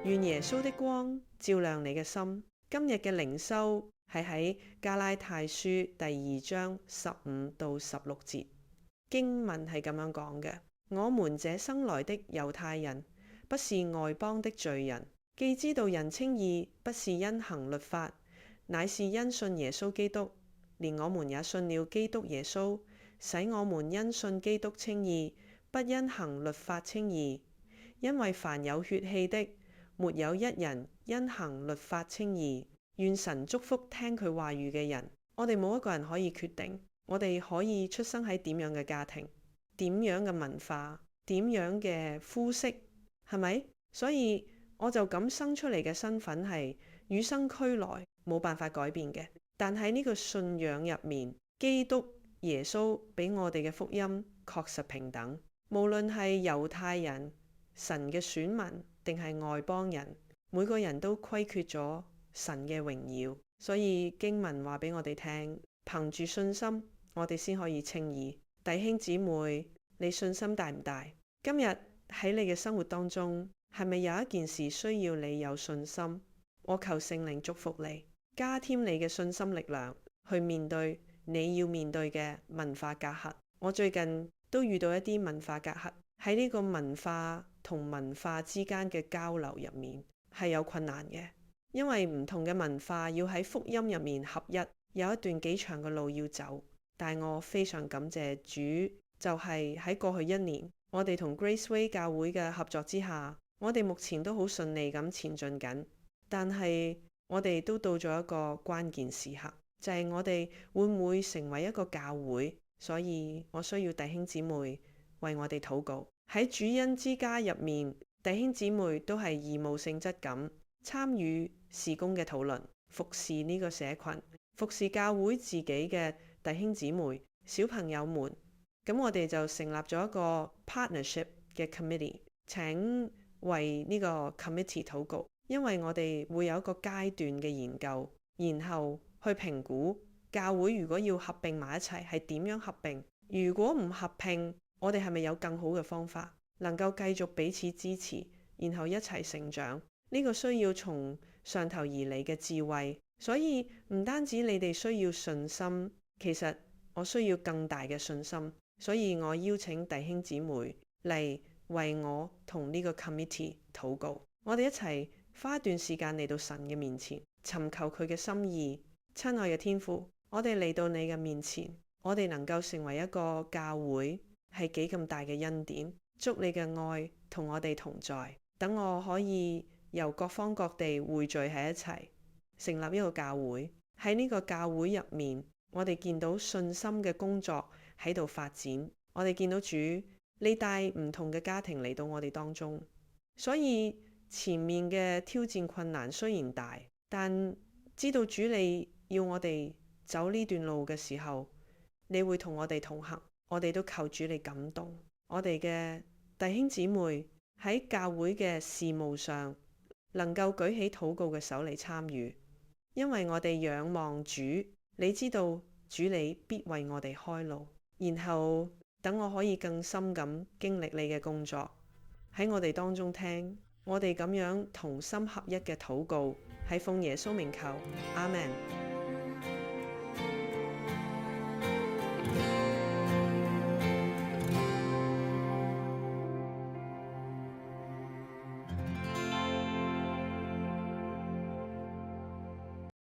願耶穌的光照亮你嘅心。今日嘅靈修係喺加拉太書第2章15到16節，經文係咁樣講嘅：我們這生來的猶太人，不是外邦的罪人，既知道人稱義不是因行律法，乃是因信耶穌基督，連我們也信了基督耶穌，使我們因信基督稱義，不因行律法稱義。因為凡有血氣的，沒有一人因行律法稱義。願神祝福聽佢話語嘅人。我哋冇一個人可以決定，我哋可以出生喺點樣嘅家庭，點樣嘅文化，點樣嘅膚色，係咪？所以我就咁生出嚟嘅身份係與生俱來，冇辦法改變嘅。但喺呢個信仰入面，基督耶穌俾我哋嘅福音確實平等，無論係猶太人、神嘅選民定係外邦人，每個人都虧缺咗神嘅榮耀。所以經文話俾我哋聽，憑住信心我哋先可以稱義。弟兄姊妹，你信心大唔大？今日喺你嘅生活當中，係咪有一件事需要你有信心？我求聖靈祝福你，加添你嘅信心力量，去面對你要面對嘅文化隔閡。我最近都遇到一啲文化隔閡，喺呢個文化同文化之間嘅交流入面係有困難嘅，因為唔同嘅文化要喺福音入面合一，有一段幾長嘅路要走。但我非常感謝主，就係喺過去1年，我哋同 Graceway 教會嘅合作之下，我哋目前都好順利咁前進緊。但係我哋都到咗一個關鍵時刻，就係我哋會唔會成為一個教會？所以我需要弟兄姊妹為我哋禱告。喺主恩之家入面，弟兄姊妹都係義務性質咁參與事工嘅討論，服侍呢個社群，服侍教會自己嘅弟兄姊妹、小朋友們。咁我哋就成立咗一個 partnership 嘅 committee， 請為呢個 committee 禱告，因為我哋會有一個階段嘅研究，然後去評估教會如果要合併埋一齊係點樣合併。如果唔合併，我哋係咪有更好嘅方法能夠繼續彼此支持，然後一齊成長？呢個需要從上頭而嚟嘅智慧。所以唔單止你哋需要信心，其實我需要更大嘅信心。所以我邀請弟兄姊妹嚟為我同呢個 committee 禱告。我哋一齊花一段時間嚟到神嘅面前，尋求佢嘅心意。親愛嘅天父，我哋嚟到你嘅面前，我哋能夠成為一個教會係幾咁大嘅恩典。祝你嘅愛同我哋同在，等我可以由各方各地匯聚喺一齊，成立一個教會。喺呢個教會入面，我哋見到信心嘅工作喺度發展。我哋見到主你帶唔同嘅家庭嚟到我哋當中，所以前面嘅挑戰困難雖然大，但知道主你要我哋走呢段路嘅時候，你會同我哋同行。我哋都求主你感動我哋嘅弟兄姊妹喺教會嘅事務上，能夠舉起禱告嘅手嚟參與，因為我哋仰望主。你知道主你必為我哋開路，然後等我可以更深咁經歷你嘅工作喺我哋當中聽。我哋咁樣同心合一嘅禱告，係奉耶穌名求，阿們。